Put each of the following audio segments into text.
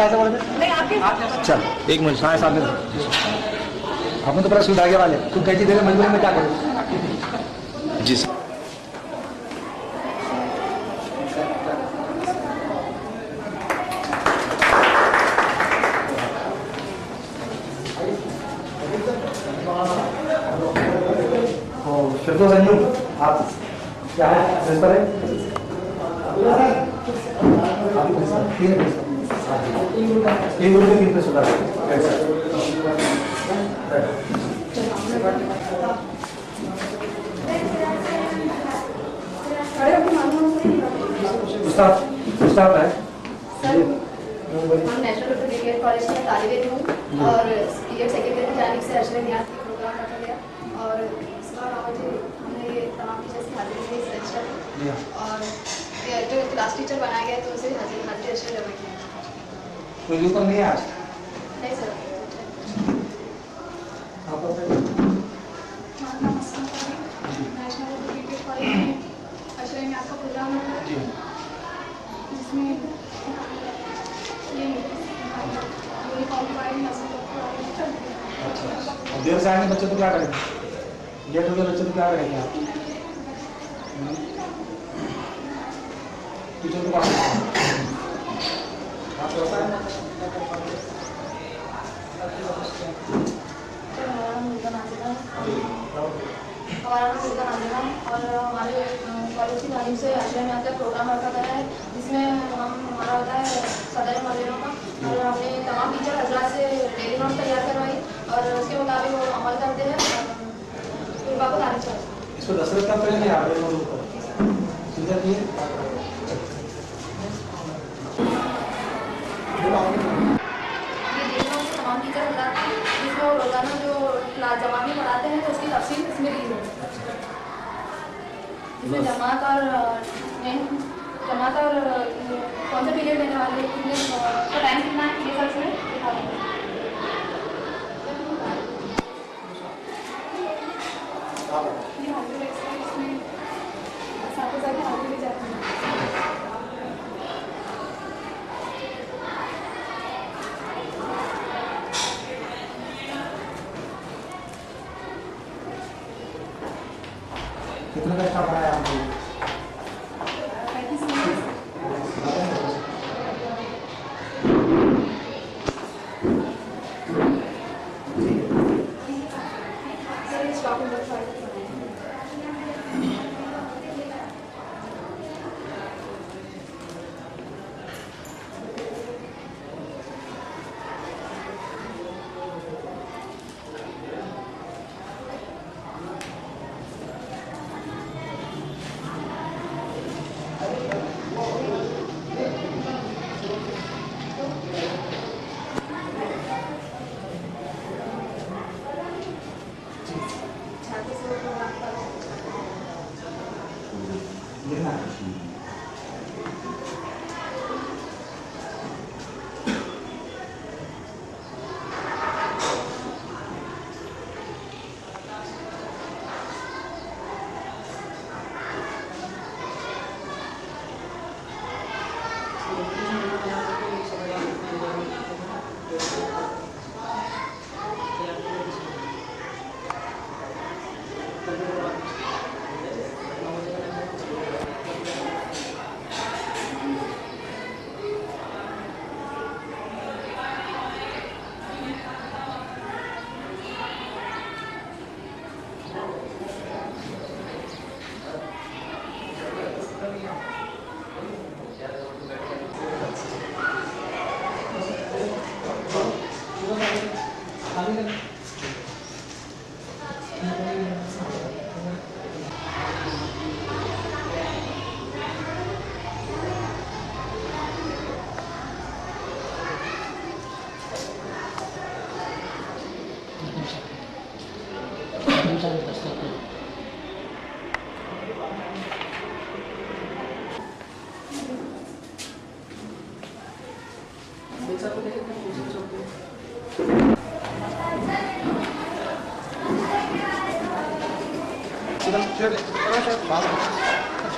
कहाँ से बोल रहे? चल एक मिनट हाँ सामने आपने तो पूरा सुविधा के वाले तुम कैसी देर मजबूरी में क्या करो जी सर। फिर आप क्या है प्रिंसिपल है तीन ग्रुप में 3 प्रिंसिपल स्टाफ है हम नेशनल डिग्री कॉलेज में तालिब हूँ और पीरियड सेक्रेटरी की जानिब से अशरफ नियाज़ की प्रोग्राम रखा गया और सुबह 9 बजे हमने ये तमाम टीचर्स की हाजिरी में रजिस्टर और जो क्लास टीचर बनाया गया तो उसे हाजिरी रजिस्टर जमा किया। कोई ऊपर नहीं है आज? नहीं सर। नेशनल डिग्री कॉलेज में अशरफ नियाज़ का प्रोग्राम रखा जिसमें देर से आएंगे बच्चे तो क्या करेंगे? लेट हो गए बच्चे तो क्या करेंगे आप? टीचर को बात हमारा नाम मिर्जा नाज़िमा और हमारे कॉलेज की जानिब से अशरफ नियाज़ का प्रोग्राम रखा गया है जिसमें हमारा होता है सदर मौलवियों का और हमने तमाम टीचर हजरात से डेली नोट तैयार करवाई और उसके मुताबिक वो अमल करते हैं तलबा को तारीफ करते हैं। इसको दशरथ का पहले नहीं आ रहे सीधा किए तमाम टीचर हजरात जिसमें वो रोज़ाना जो क्लास जमात में पढ़ाते हैं तो उसकी तफसील इसमें दी है इसमें जमात और कौन सा पीरियड लेने वाले कितने का टाइम कितना है ये सब इसमें दिखा देंगे। साथ ही साथ हाजिरी भी जाती है। कितने का स्टाफ आया आपको?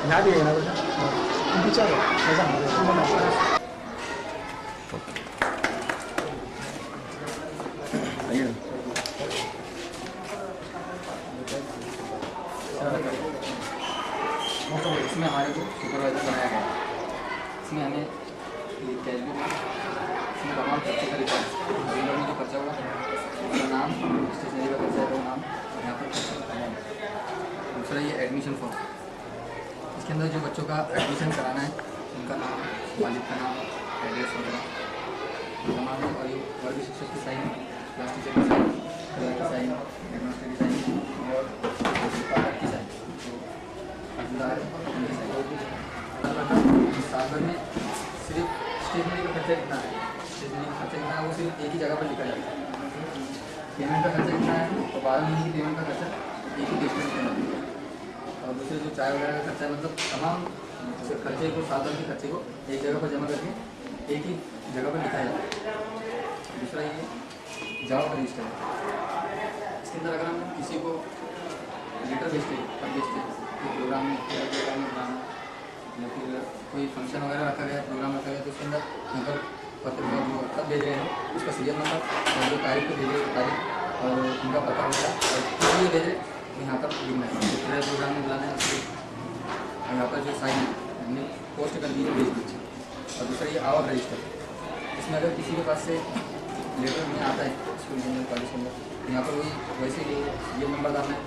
यहाँ भी है ना बेटा, पीछे ऐसा ये कैश बुक इसमें तमाम खर्चे का रिकॉर्ड में जो खर्चा हुआ उसका नाम, स्टेशनरी का खर्चा है वो नाम, यहाँ पर अमाउंट। दूसरा ये एडमिशन फॉर्म, इसके अंदर जो बच्चों का एडमिशन कराना है उनका नाम, वालिद का नाम, एड्रेस वगैरह तमाम है। और ये वर्ग शिक्षक की साइन, क्लास टीचर की साइन, कलर की साइन, हेडमास्टर की साइन और पाठक की साइन, साल भर में सिर्फ स्टेशनरी का खर्चा कितना है, स्टेशनरी का खर्चा कितना है वो सिर्फ एक ही जगह पर लिखा जाता है। पेमेंट का खर्चा कितना है तो 12 महीने की पेमेंट का खर्चा एक ही टेस्ट में लिखा जाता है। और दूसरे जो चाय वगैरह का खर्चा है मतलब तमाम खर्चे को, साल भर के खर्चे को एक जगह पर जमा करके एक ही जगह पर लिखा जाता है। दूसरा ये जावा का रजिस्टर है, इसके अंदर अगर हम किसी को लेटर भेजते हैं और भेजते हैं प्रोग्राम में बनाना या फिर कोई फंक्शन वगैरह रखा गया, प्रोग्राम रखा गया तो उसके अंदर नंबर पत्र जो कब भेज रहे हैं उसका सीरियल नंबर और जो तारीख को भेज रहे हैं तारीख और उनका पता होगा और किस लिए भेज रहे तो यहाँ पर लिखना है, पूरे प्रोग्राम में बुलाना है उसको। और यहाँ पर जो साइन हमने पोस्ट कर दी है भेज दीजिए। और दूसरा ये आवर रजिस्टर, इसमें अगर किसी के पास से लेटर में आता है स्कूल के अंदर, कॉलेज के अंदर, यहाँ पर वही वैसे ही ये नंबर डालना है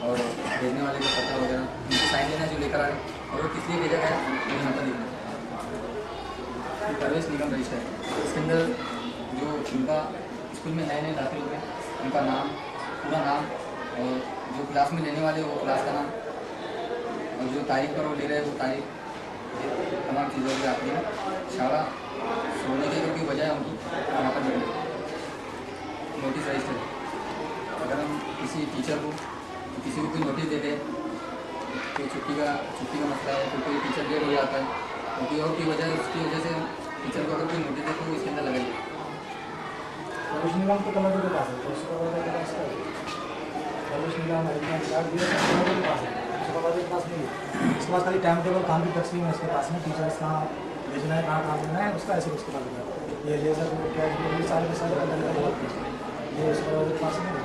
और भेजने वाले का पता वगैरह उनकी साइन लेना है जो लेकर आए और वो किस लिए भेजा गया वो यहाँ पर लिखना है। प्रवेश निगम रजिस्टर, इसके अंदर जो उनका स्कूल में नए नए दाखिल हुए उनका नाम, पूरा नाम और जो क्लास में लेने वाले वो क्लास का नाम और जो तारीख पर वो ले रहे हैं वो तारीख, तमाम चीज़ों की आती है। शाला सोने की क्योंकि वजह है उनकी यहाँ पर नोटिस रजिस्टर, अगर हम किसी टीचर को किसी को कोई नोटिस देते हैं कोई छुट्टी का मसला है तो कोई टीचर लेट हो जाता है क्योंकि और की वजह उसकी वजह से टीचर को अगर कोई नोटिस दे तो इसके अंदर लगाइए। प्रवेश निगम तो कलर के पास है, तो प्रवेश निगम के पास है, के पास नहीं है। इसके पास खाली टाइम टेबल काम की तस्वीर है इसके पास में, टीचर्स कहाँ भेजना है कहाँ काम देना है उसका ऐसे उसके पास ये लेजर कैश सारे के सारे ये इसके पास नहीं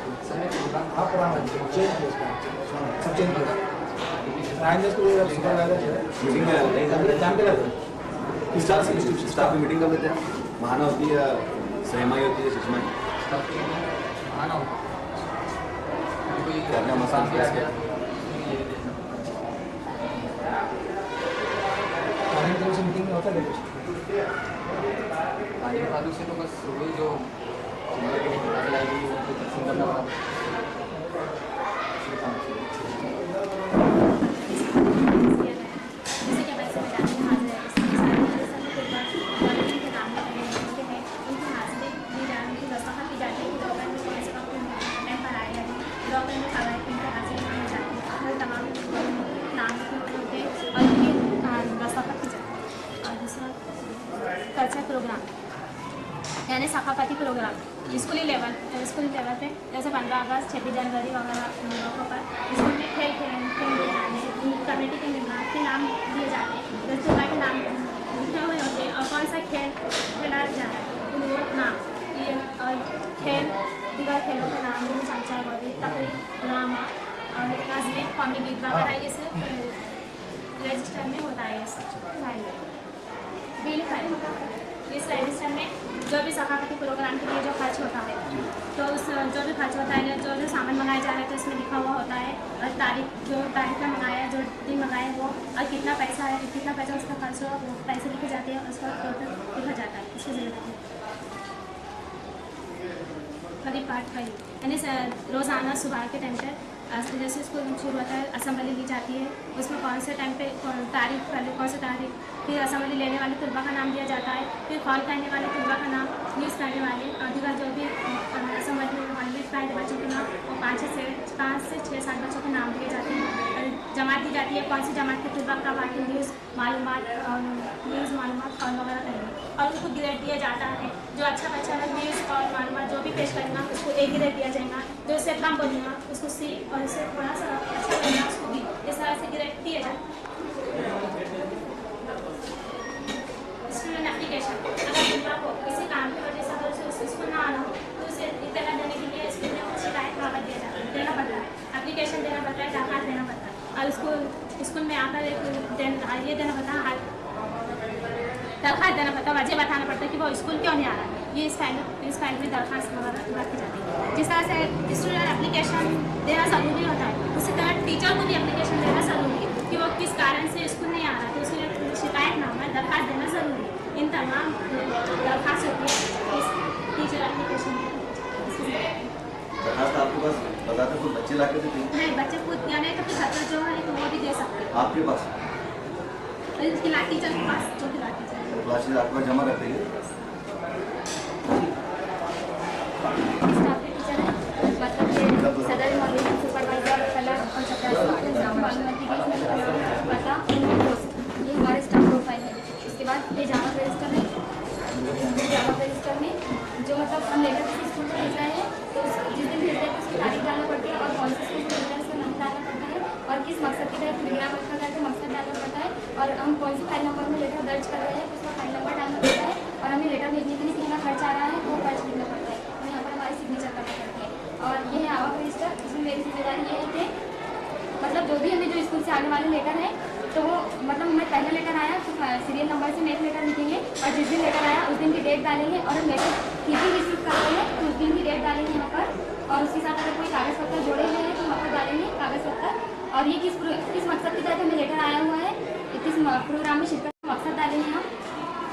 आप पुराना चेंज किया सब चेंज किया स्टाफ की मीटिंग कर लेते हैं, महाना होती है, सहमाई होती है, सुषमाई आना होगा करना मसाला प्रेस के मीटिंग में होता है पानी के ताल्लुक से तो बस वही जो आएगी वो तकसीम करना पड़ा। कल्चर प्रोग्राम यानी सकाफती प्रोग्राम स्कूली लेवल पे जैसे 15 अगस्त 26 जनवरी वगैरह मौक़ों पर स्कूल में खेल कमेटी के मेम्बर के नाम दिए जाते हैं, दस्तूर के नाम लिखे हुए होते हैं और कौन सा खेल खेला जा रहा है वो नाम ये और खेल दीगर खेलों के नाम चमचा गोली तकरीर ड्रामा और नज़में कॉमी गीत वगैरह ये सब रजिस्टर में होता है। ये सब बिल फाइल इस रजिस्टर में जो भी सकाफती प्रोग्राम के लिए जो खर्च होता है तो उस जो भी खर्च होता है जो सामान मंगाया जा रहा है तो इसमें लिखा हुआ होता है और तारीख जो तारीख में मंगाया जो दिन मंगाया वो और कितना पैसा है कितना पैसा उसका खर्च हुआ वो पैसे लिखे जाते हैं उसका टोटल लिखा जाता है इसकी जरूरत है। करीब पार्ट 5 यानी रोज़ाना सुबह के टाइम पर जैसे स्कूल शुरू होता है असेंबली ली जाती है उसमें कौन से टाइम पे तारीख पहले कौन से तारीख फिर असेंबली लेने वाले तलबा का नाम दिया जाता है फिर कॉल करने वाले तलबा का नाम यूज़ करने वाले अधिकार जो भी असेंबली वाले पहले बच्चों के नाम और 5 से 6-7 बच्चों के नाम दिए जाते हैं और जमात दी जाती है कौन सी जमात के तलबा का बाकी न्यूज़ मालूमात और वगैरह करेंगे और उसको ग्रेड दिया जाता है। जो अच्छा बच्चा है न्यूज़ और मालूमात जो भी पेश करेगा उसको A ग्रेड दिया जाएगा, जो इससे कम बोलेगा उसको C और इससे थोड़ा सा अच्छा बोलेगा उसको B, इस तरह से ग्रेड दिया जाता है। स्टूडेंट एप्लीकेशन अगर तलबा को किसी काम की वजह से अगर उसे स्कूल ना आना हो तो उसे इत्तला देने के लिए स्कूल में कुछ शिकायत कागज देना पड़ता है, एप्लीकेशन देना पड़ता है, दरखास्त देना पड़ता है और स्कूल में आकर ये देना पड़ता है दरखास्त देना पड़ता है, वजह बताना पड़ता है कि वो स्कूल क्यों नहीं आ रहा है। ये इस फाइल में दरखास्त वगैरह रखी जाती है। जिस तरह से स्टूडेंट एप्लीकेशन देना ज़रूरी होता है, उसी तरह टीचर को भी एप्लीकेशन देना ज़रूरी है कि वो किस कारण से स्कूल नहीं आ रहा है, तो उसके शिकायतनामा दरखास्त देना ज़रूरी है। इन तमाम दरखास्त होती है इस टीचर एप्लीकेशन में। दरखास्त आपके पास बताते खुद बच्चे ला के देते हैं? नहीं, बच्चे खुद या नहीं तो फिर छात्र जो है तो वो भी दे सकते हैं आपके पास उसकी लाइक टीचर के पास, जो कि लाइक टीचर है। क्लासेज आपके पास जमा करते हैं? स्टाफ के टीचर है, मतलब कि सदर मॉडल सुपरवाइजर कलर और मालूमाती की पता पोस्ट, ये हमारे स्टाफ प्रोफाइल है। उसके बाद ये जामा रजिस्टर है। जामा रजिस्टर में जो मतलब हम लेटर किसी स्कूल को भेज रहे हैं तो जिस दिन भेज रहे हैं उसकी तारीख डालना पड़ती है और कौन से स्कूल भेज रहे हैं उसका नाम डालना पड़ता है और किस मकसद के तहत प्रोग्राम रखा गया है तो मकसद डालना पड़ता है और हम कौन सी फाइल नंबर में लेटर दर्ज कर रहे हैं उसका फाइल नंबर डालना पड़ता है और हमें लेटर भेजने के लिए कितना खर्च आ रहा है वो खर्च लिखना पड़ता है और यहाँ पर हमारी सिग्नेचर करनी पड़ती है। और ये है आवक रजिस्टर, इसमें मेरी जिम्मेदारी ये है कि मतलब जो भी हमें जो स्कूल से आने वाले लेटर है तो वो मतलब हमें पहला लेटर आया तो सीरियल नंबर से एक लेटर लिखेंगे और जिस दिन लेटर आया उस दिन की डेट डालेंगे और हम लेटर किसी रिसीव कर रहे हैं तो उस दिन की डेट डालेंगे यहाँ पर और उसके साथ अगर कोई कागज़ पत्र जोड़े हुए हैं तो वहाँ पर डालेंगे कागज़ पत्र और ये किस मकसद के तहत हमें लेटर आया हुआ है, किस प्रोग्राम में शिरकत का मकसद डालेंगे हम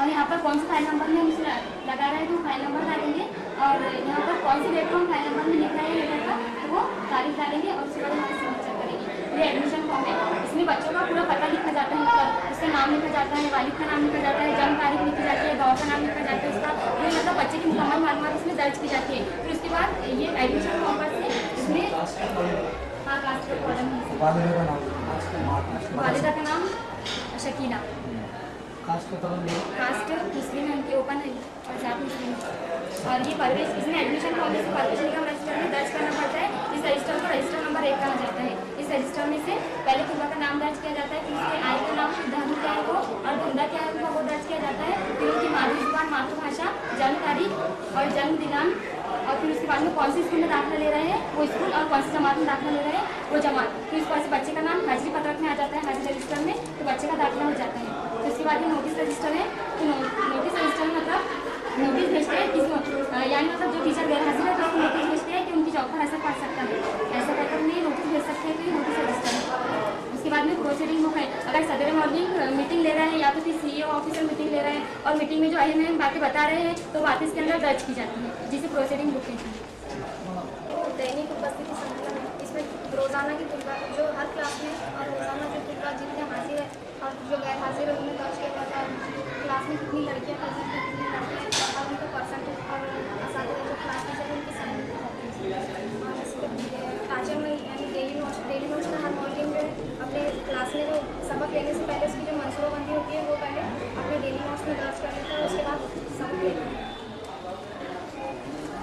और यहाँ पर कौन सा फाइल नंबर में हम उसे लगा रहे हैं तो फाइल नंबर डालेंगे और यहाँ पर कौन सी डेट को हम फाइल नंबर में लिख रहे हैं लेटर का तो वो तारीख डालेंगे और उसके बाद हमारे सिग्नेचर करेंगे। ये एडमिशन फॉर्म है, इसमें बच्चों का पूरा पता लिखा जाता है, मतलब उसका नाम लिखा जाता है, वालिद का नाम लिखा जाता है, जन्म तारीख लिखी जाती है, गाँव का नाम लिखा जाता है, उसका ये मतलब बच्चे की मुकम्मल मालूमात इसमें दर्ज की जाती है। फिर उसके बाद ये एडमिशन फॉर्म पर से इसमें हाँ कास्ट का कॉलम है, वालिदा का नाम शकीला, कास्ट मुस्लिम है उनकी ओपन है और जात मुस्लिम और ये परवेश इसमें एडमिशन फॉर्म में परवेश निगम रजिस्टर में दर्ज करना पड़ता है। इस रजिस्टर को रजिस्टर नंबर 1 कहा जाता है। इस रजिस्टर में से पहले तुलबा का नाम दर्ज किया जाता है, फिर उसके आय का नाम, धर्म क्या है वो और धंधा क्या है उनका वो दर्ज किया जाता है। फिर उनकी मातृ जुबान, मातृभाषा, जन्म तारीख और जन्म दिनांक और फिर उसके बाद में कौन सी स्कूल में दाखिला ले रहे हैं वो स्कूल और कौन सी जमात में दाखिला ले रहे हैं वो जमात। फिर उसके बाद से बच्चे का नाम हाजिरी पत्रक में आ जाता है, हाजिरी रजिस्टर में तो बच्चे का दाखिला हो जाता है। तो उसके बाद ये नोटिस रजिस्टर है, तो नोटिस रजिस्टर में मतलब नोटिस भेजते हैं किस यानी मतलब जो टीचर गैर हाजिर है तो उसको नोटिस भेजते हैं कि उनकी जॉब पर असर पड़ सकता है, ऐसा कहकर नहीं नोटिस भेज सकते हैं तो ये नोटिस रजिस्टर है। उसके बाद में प्रोसीडिंग बुक है, अगर सदर मॉर्निंग मीटिंग ले रहे हैं या तो फिर CEO ऑफिसर मीटिंग ले रहे हैं और मीटिंग में जो अहम बातें बता रहे हैं तो बातें इसके अंदर दर्ज की जाती है जिसे प्रोसीडिंग बुक कहते हैं। दैनिक उपस्थिति संकलन है, इसमें रोज़ाना की तुलना जो हर क्लास में और रोज़ाना जो तुलना जितने हाजिर है और जो गैर हाजिर है उन्हें दर्ज किया जाता है। क्लास में कितनी लड़कियाँ हाजिर हैं, कितनी लड़के हैं और उनका परसेंटेज और असातिज़ा जो क्लास टीचर है उनकी साइन की जाती है। और इसके आचरण में यानी डेली नोट्स का हर मॉर्निंग में अपने क्लास में जो सबक लेने से पहले उसकी जो मनसूबाबंदी होती है वो पहले अपने डेली नोट्स में दर्ज कर लेता है, उसके बाद सबक लेता है।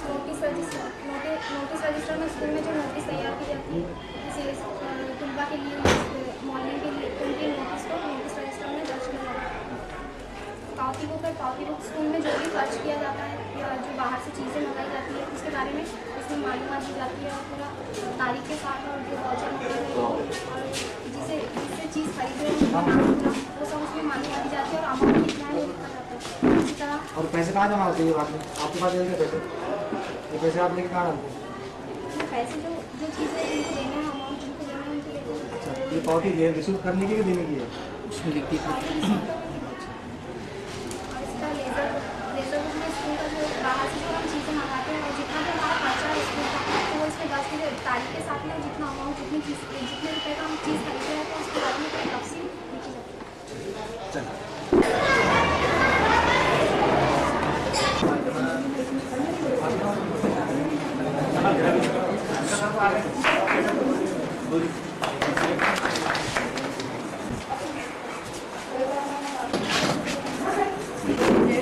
नोटिस रजिस्टर में स्कूल में जो नोटिस तैयार की जाती है किसी तुलबा के लिए मॉर्निंग के लिए उनकी नोटिस को नोटिस रजिस्टर में दर्ज किया जाता है। कॉपी बुक है, कॉपी बुक स्कूल में जो भी खर्च किया जाता है या जो बाहर से चीज़ें मंगाई जाती है उसके बारे में उसमें मालूमात दी जाती है और पूरा तारीख के साथ और जो वाउचर होता है और जिससे चीज़ खरीदे वो सब उसमें मालूमात दी जाती है और अमाउंट कितना है वो लिखा जाता है। इसी तरह और पैसे कहाँ जमा होते हैं बाद में आपके पास देंगे पैसे, ये पैसे आप लेके कहाँ डालते हैं? पैसे जो चीज़ें उनको देना है अमाउंट उनको देना है उनको देते हैं। अच्छा, ये पावती रिसीव करने की देने की है? उसमें लिखती है और इसका लेज़र बुक में स्कूल का जो बाहर से जो हम चीज़ें मंगाते हैं और जितना भी हमारा खर्चा है स्कूल का तो वो इसमें 10 की तारीख के साथ में जितना अमाउंट जितने रुपये का हम चीज़ खरीदते हैं तो उसके बारे में कोई तफसील लिखी जाती है। चलो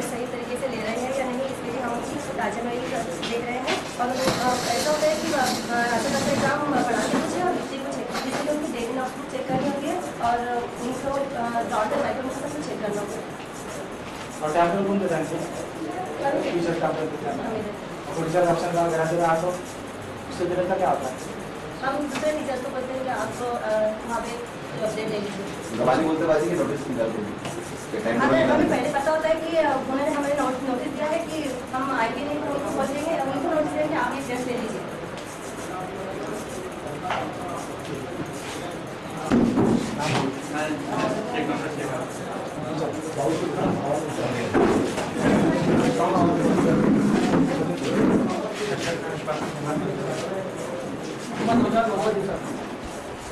सही तरीके से ले रहे हैं या नहीं इसके लिए हम उसको ताजमहल देख रहे हैं और ऐसा होता है कि राशन का एग्जाम पढ़ाने कुछ है और बच्चे को चेक इसलिए उनकी डेली नोट चेक करनी होगी और उनको डॉट माइक्रो सब चेक करना होगा। और टैबलेट कौन देता है टीचर टैबलेट देता है और टीचर ऑप्शन का अगर ऐसे रहा तो उससे देने का क्या होता है? हम दूसरे टीचर को बोलते हैं कि आपको वहाँ पे अपडेट दे लीजिए। गवाही बोलते बाजी की नोटिस निकाल देंगे। टाइम हमें टेबल हमें पहले पता होता है कि उन्होंने हमें नोटिस दिया है कि हम आएंगे नहीं, तो उनको बोल देंगे, उनको नोटिस दिया कि आप ये टेस्ट ले लीजिए।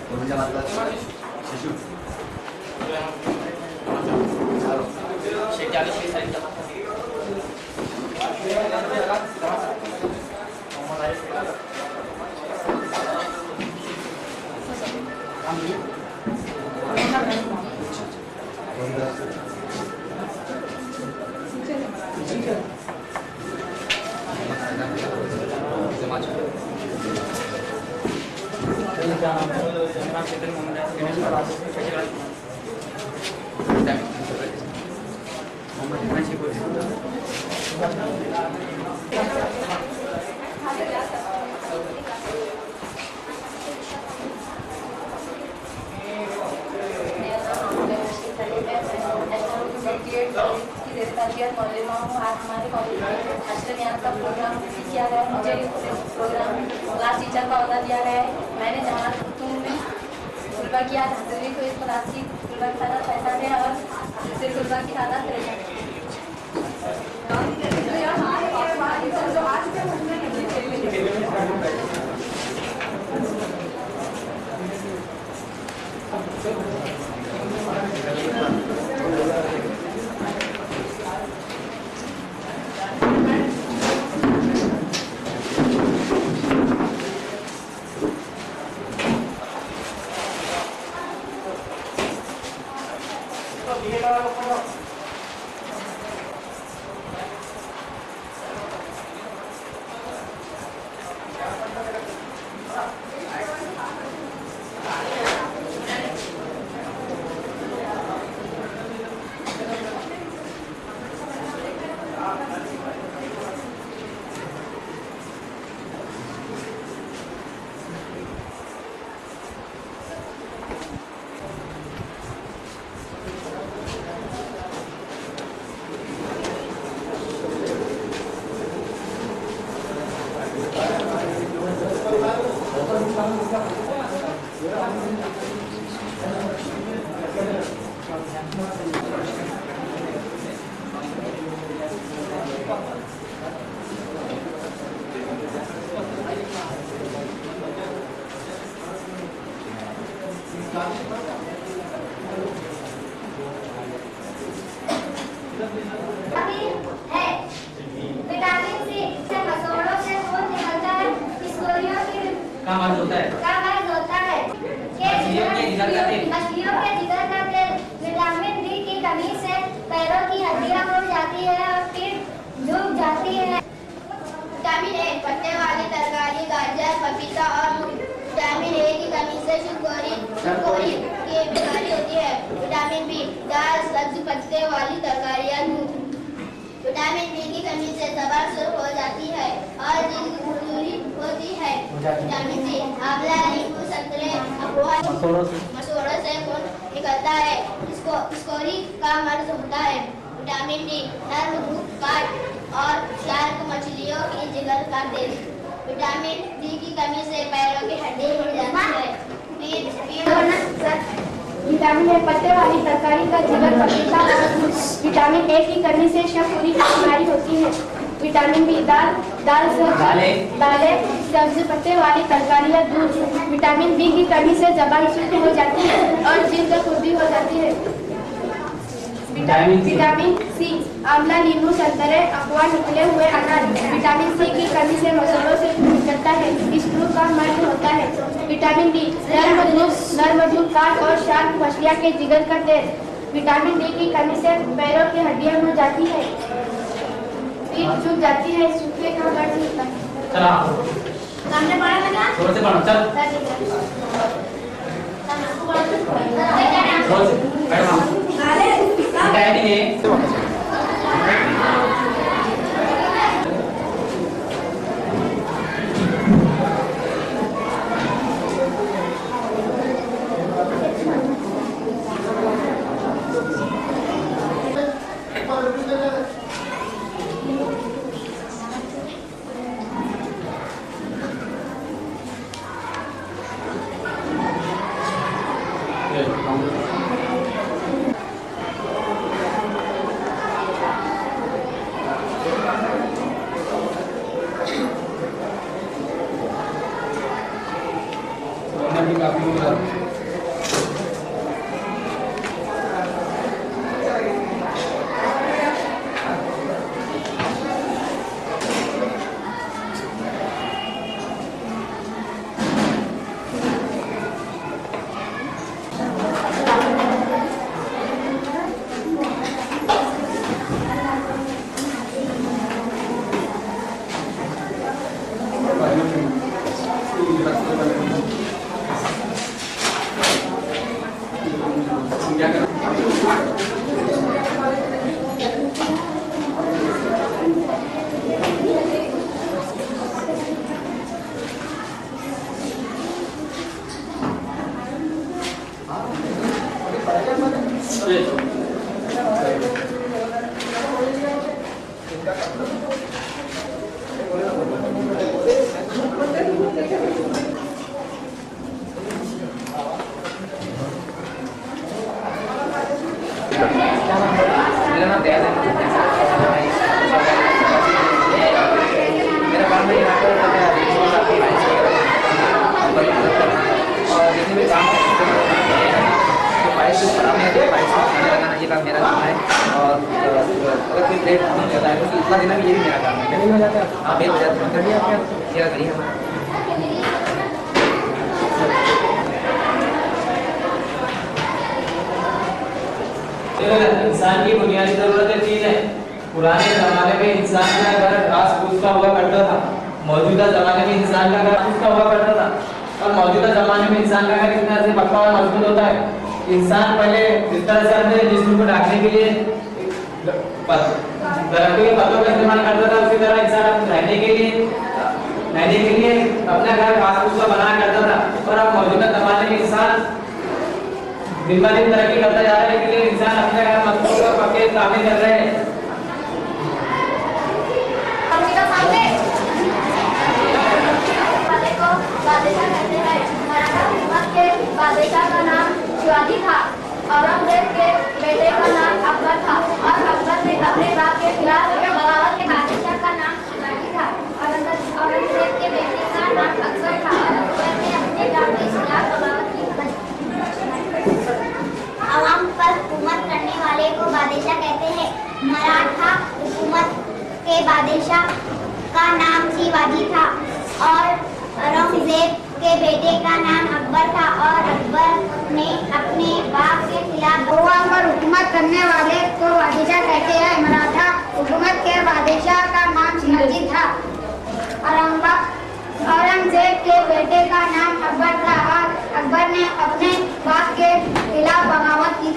कोणाच्या मार्गात शिशू हमारे कॉलेज में अष्टज्ञान का प्रोग्राम किया गया है। मुझे प्रोग्राम क्लास टीचर का अहदा दिया गया है। मैंने जहाँ में खुलबा किया धांधली को इस क्लास की खुलबा की तादाद 65 है और दूसरे खुलबा की तादाद 65 भी काफ़ी हो रहा है। मेरा नाम दयाल है। मेरा काम है यहाँ पर और जितने भी काम फाइल्स बनाने हैं फाइल्स खाने लगाना ये काम मेरा काम है। और अगर कोई प्लेट नहीं जाता है तो इतना देना भी ये भी मेरा काम है। हो जाता है हाँ बेल हो जाता है ये करिए हमारा। इंसान की बुनियादी जरूरतें तीन है। पुराने जमाने में इंसान का घर घास फूस का हुआ करता था। मौजूदा जमाने में इंसान का घर फूस का हुआ करता था और मौजूदा जमाने में इंसान का घर किस तरह से पक्का और मजबूत होता है। इंसान पहले जिस तरह से अपने जिस्म को ढकने के लिए दरख्तों के पत्तों का इस्तेमाल करता था उसी तरह इंसान रहने के लिए अपना घर घास फूस का बनाया करता था। और अब मौजूदा जमाने में इंसान दिन ब दिन तरक्की करता जा रहा है, लेकिन इंसान अपने घर मजबूत और पक्के तामीर कर रहे हैं। बादशाह कहते हैं। मराठा हुकूमत के बादशाह का नाम शिवाजी था। औरंगजेब के बेटे का नाम अकबर था और अकबर ने अपने बाप के खिलाफ बगावत के बादशाह का नाम शिवाजी था। औरंगजेब के बेटे का नाम अकबर था और अकबर ने अपने बाप के खिलाफ बगावत की। अवाम पर हुकूमत करने वाले को बादशाह कहते हैं। मराठा हुकूमत के बादशाह का नाम शिवाजी था और औरंगजेब के बेटे का नाम अकबर था और अकबर ने अपने बाप के खिलाफ अवाम पर हुकूमत करने वाले को बादशाह कहते हैं। मराठा हुकूमत के बादशाह का नाम शिवाजी था। औरंगजेब के बेटे का नाम अकबर था और अकबर ने अपने बाप के खिलाफ बगावत की।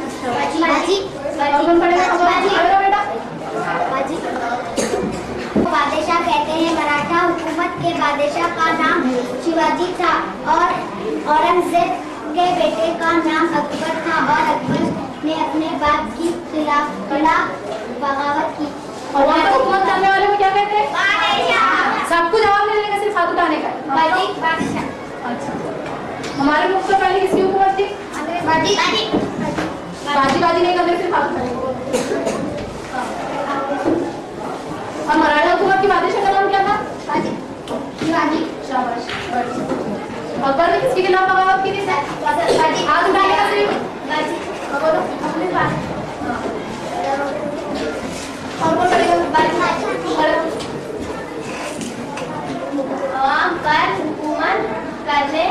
बादशाह कहते हैं। मराठा हुकूमत के बादशाह का नाम शिवाजी था और औरंगजेब के बेटे का नाम अकबर था और अकबर ने अपने बाप के खिलाफ बगावत की। और वहाँ पर हुकूमत करने वाले को क्या कहते हैं? बादशाह। सबको जवाब नहीं देने का, सिर्फ हाथ उठाने का। बादशाह। अच्छा, हमारे मुल्क से पहले किसकी हुकूमत थी? बाजी नहीं करने, सिर्फ हाथ उठाने को। और मराठा हुकूमत की बादशाह का नाम क्या था? शिवाजी। शाबाश। अकबर ने किसके खिलाफ बगावत की थी? हाथ उठाने का सिर्फ। बोलो अपनी बात। और कौन करेगा? अवाम पर हुकूमत करने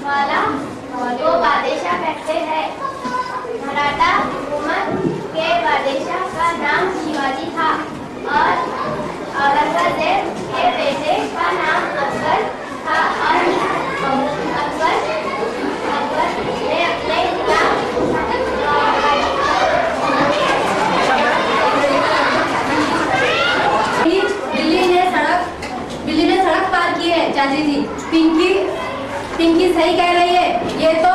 वाला को बादशाह कहते हैं। मराठा हुकूमत के बादशाह का नाम शिवाजी था और औरंगजेब के बेटे का नाम अकबर था और अकबर ने अपने बिल्ली ने सड़क पार की है। चाची जी, पिंकी सही कह रही है। ये तो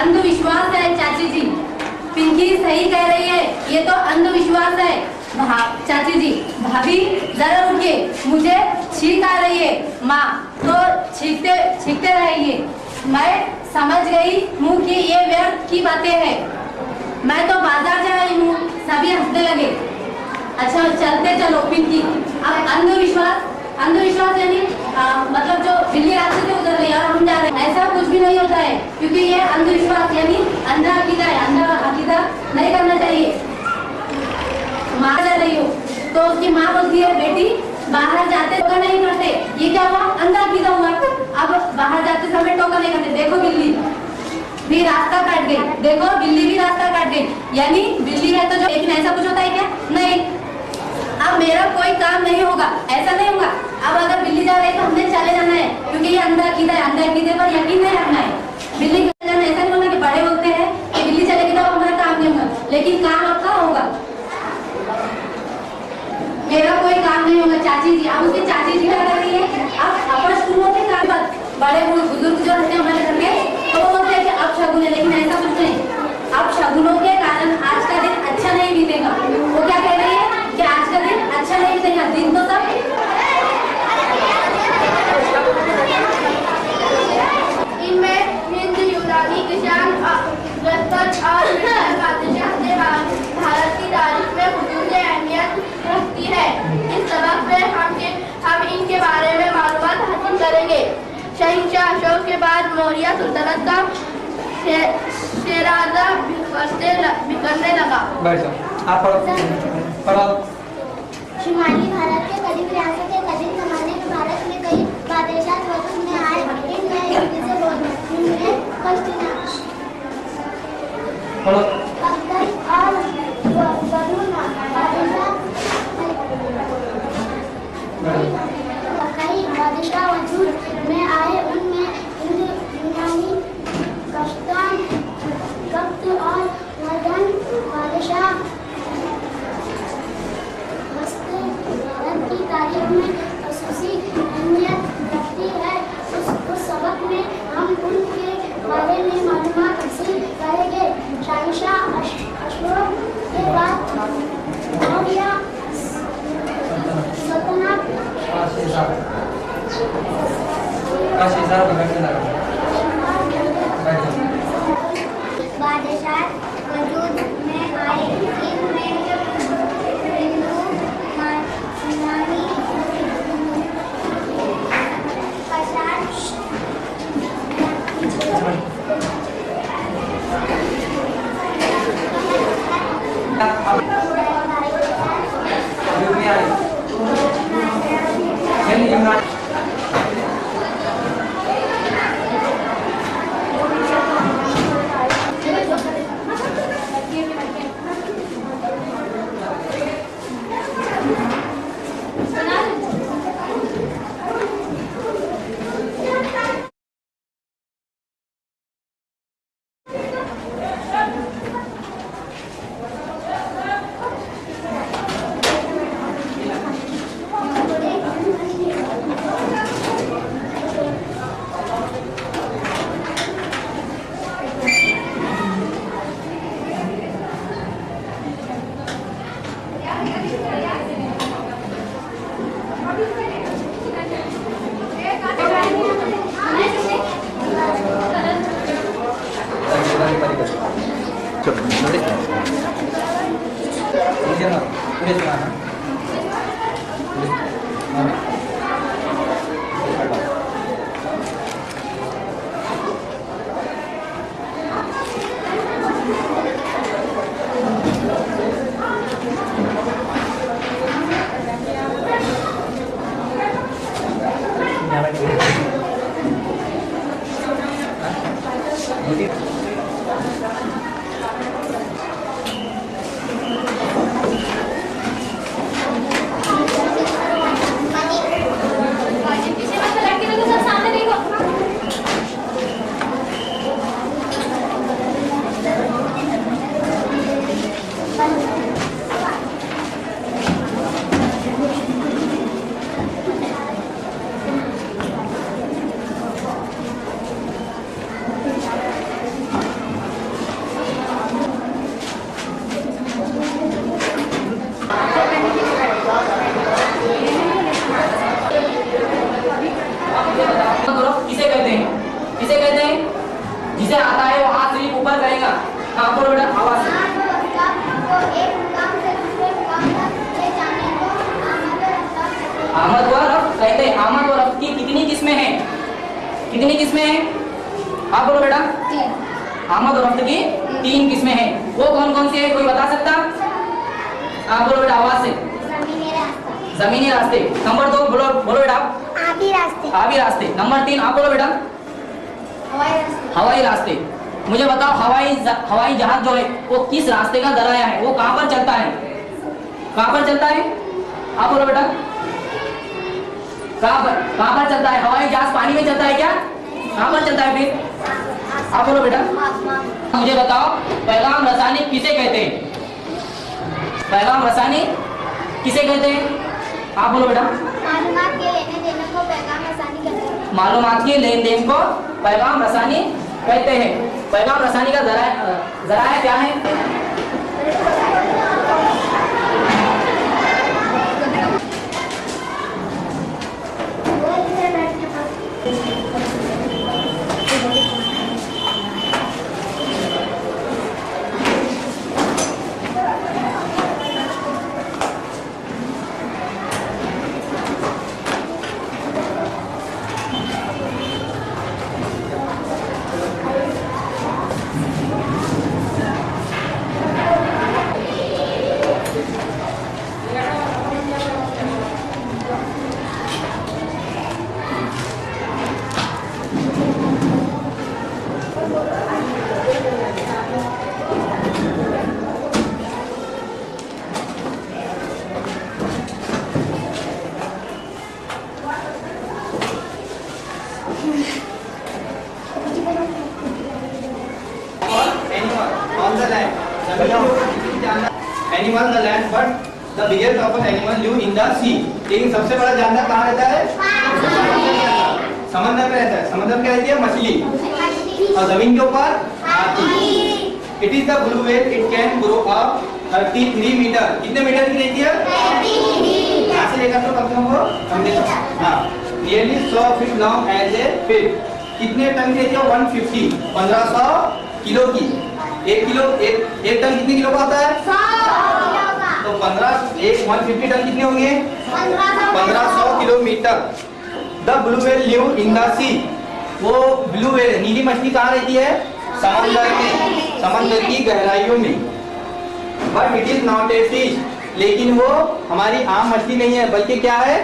अंधविश्वास है। चाची जी, पिंकी सही कह रही है। ये तो अंधविश्वास है। चाची जी, भाभी जरा रुकिए, मुझे छींक आ रही है। माँ तो छींकते रहिए। मैं समझ गई हूँ कि ये व्यर्थ की बातें हैं। मैं तो बाजार जा रही हूँ। सभी हंसने लगे। अच्छा चलते चलो पिंकी। अब अंधविश्वास यानी मतलब जो बिल्ली रास्ते से उधर रही है और हम जा रहे हैं, ऐसा कुछ भी नहीं होता है, क्योंकि ये अंधविश्वास यानी अंधा अकीदा है। अंधा अकीदा नहीं करना चाहिए। माँ जा रही हो तो उसकी माँ बोलती है बेटी बाहर जाते टोका नहीं करते, ये क्या हुआ? अंधा अकीदा हुआ। अब बाहर जाते समय टोका नहीं करते। देखो बिल्ली भी रास्ता काट गई, देखो बिल्ली भी रास्ता काट गई, यानी बिल्ली है तो जो, लेकिन ऐसा कुछ होता है क्या? नहीं। अब मेरा कोई काम नहीं होगा, ऐसा नहीं होगा। अब अगर बिल्ली जा रही है तो हमने चले जाना है, क्योंकि ये अंधा अकीदा है, अंधा अकीदे पर यकीन नहीं रखना है। बिल्ली चले जाना, ऐसा नहीं होना कि बड़े बोलते हैं कि बिल्ली चलेगी तो हमारा काम नहीं होगा, लेकिन काम आपका होगा। मेरा कोई काम नहीं होगा। चाची जी, अब उसकी चाची जी क्या कर रही है? अब अपशगुनों के कारण बड़े बुजुर्ग जो रहते हैं हमारे घर के, तो वो बोलते हैं कि अपशगुन है, लेकिन ऐसा कुछ नहीं। अपशगुनों के कारण आज का दिन अच्छा नहीं बीतेगा। वो क्या कह रही है कि आज का दिन अच्छा नहीं बीतेगा। दिन तो सब इनमें हिंद, यूनानी, किसान और भारत की तारीख में हुजूर ने अहमियत रखती है। इस सबक में हम इनके बारे में मालूमात हासिल करेंगे। शहंशाह अशोक के बाद मौर्य सुल्तनत का शेराजा बिखरने लगा। शुमाली भारत के करीब रियासत के कदीम जमाने में भारत में कई बादशाह वजूद में आए। इनमें जैसे अकबर और बदून कई बादशाह वजूद में आए। उनमें यूनानी, कप्तान, कप्त और मदन बादशाह भारत की तारीख में खसूसी अहमियत रखती है। उस सबक में हम उनके बारे में मालूमात हासिल करेंगे। शहंशाह अशोक के बाद मौर्य सल्तनत बादशाह वजूद में आए। इनमें हिंदू, यूनानी, जिसे आता है वो हाथ सिर्फ ऊपर करेगा। हाँ बोलो बेटा, आवाज। एक मुकाम से दूसरे मुकाम तक आमद व रफ्त कहते हैं। आमद व रफ्त की कितनी किस्में हैं? कितनी किस्में हैं? आप बोलो बेटा। आमद और रफ्त की 3 किस्में हैं। वो कौन कौन सी है, कोई बता सकता? आप बोलो बेटा आवाज से। जमीनी रास्ते। नंबर 2 बोलो बेटा। आबी रास्ते। आबी रास्ते। नंबर 3 आप बोलो बेटा। हवाई रास्ते। मुझे बताओ हवाई जहाज जो है वो किस रास्ते का दराया है? वो कहाँ पर चलता है? कहाँ पर चलता है? आप बोलो बेटा। कहाँ पर चलता है? हवाई जहाज पानी में चलता है क्या? कहाँ पर चलता है फिर? आप बोलो बेटा। मुझे बताओ पैगाम रसानी किसे कहते हैं? पैगाम रसानी किसे कहते हैं? आप बोलो बेटा। मालूमात के लेने देने को पैगाम रसानी कहते हैं। मालूमात के लेन देन को पैगाम रसानी कहते हैं। पैगाम रसानी का जराया क्या है? Animal the land but the biggest of an animal live in the sea. लेकिन सबसे बड़ा जानवर कहाँ रहता है? समंदर में रहता है। समंदर में रहती है मछली और जमीन के ऊपर हाथी। It is the blue whale. It can grow up 33 metre. कितने मीटर की रहती है? 33। यहाँ से लेकर तो कम से कम हाँ nearly 100 feet long as a fish. कितने टन की रहती है? 150 1500 किलो की। 1 टन कितने किलो का होता है? 100 तो 150 टन कितने होंगे? 1500 kilometre. The blue whale live in the sea. वो ब्लू व्हेल नीली मछली कहाँ रहती है? समंदर में, समंदर की गहराइयों में। But it is not a fish. लेकिन वो हमारी आम मछली नहीं है, बल्कि क्या है?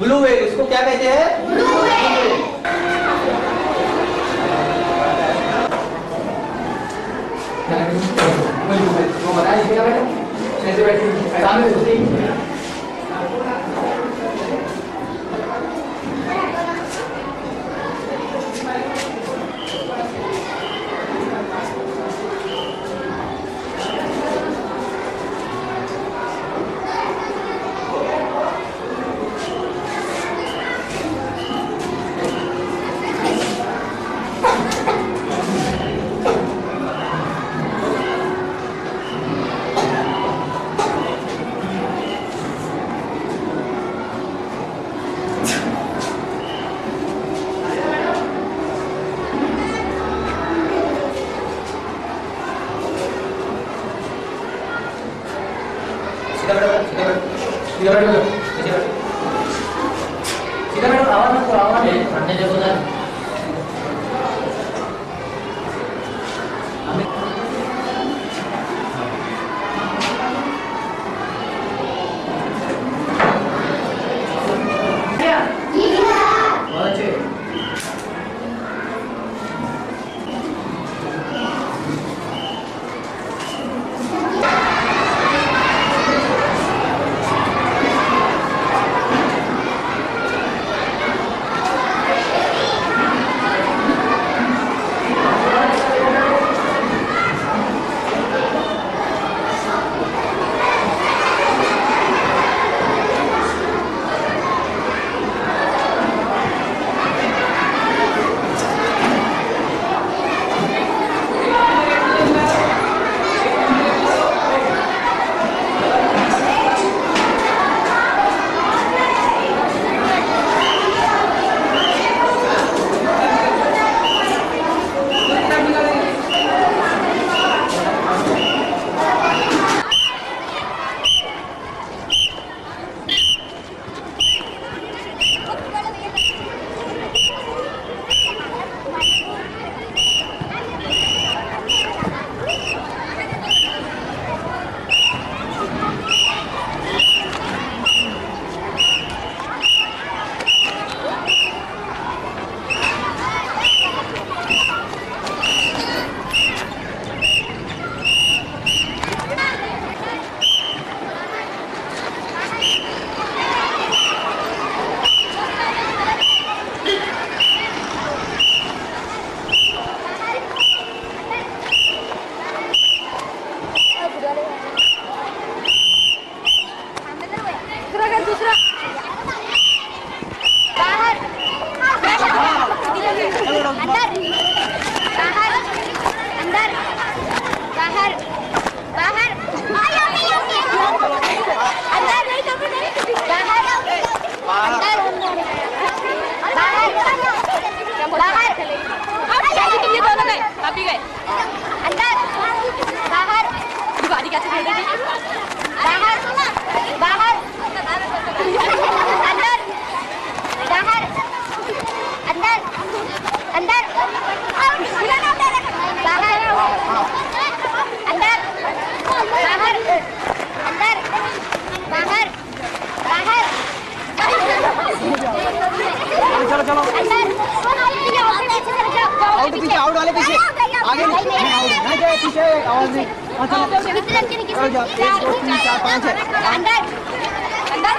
Blue whale. उसको क्या कहते हैं? Blue whale. वो बताया इसका बेटा कैसे बैठे सामने दूसरा कर दूसरा बाहर अंदर बाहर अंदर बाहर बाहर अंदर नहीं तो बाहर अंदर बाहर बाहर तुम ये दोनों गए आप भी गए अंदर बाहर दुबारी कैसे भेज देगी बाहर बाहर अंदर बाहर अंदर अंदर बाहर अंदर बाहर अंदर बाहर बाहर चलो चलो अंदर पीछे आउट वाले पीछे आगे नहीं जाए पीछे आवाज नहीं कितने लड़के ने किसी 1 2 3 4 5 है अंदर अंदर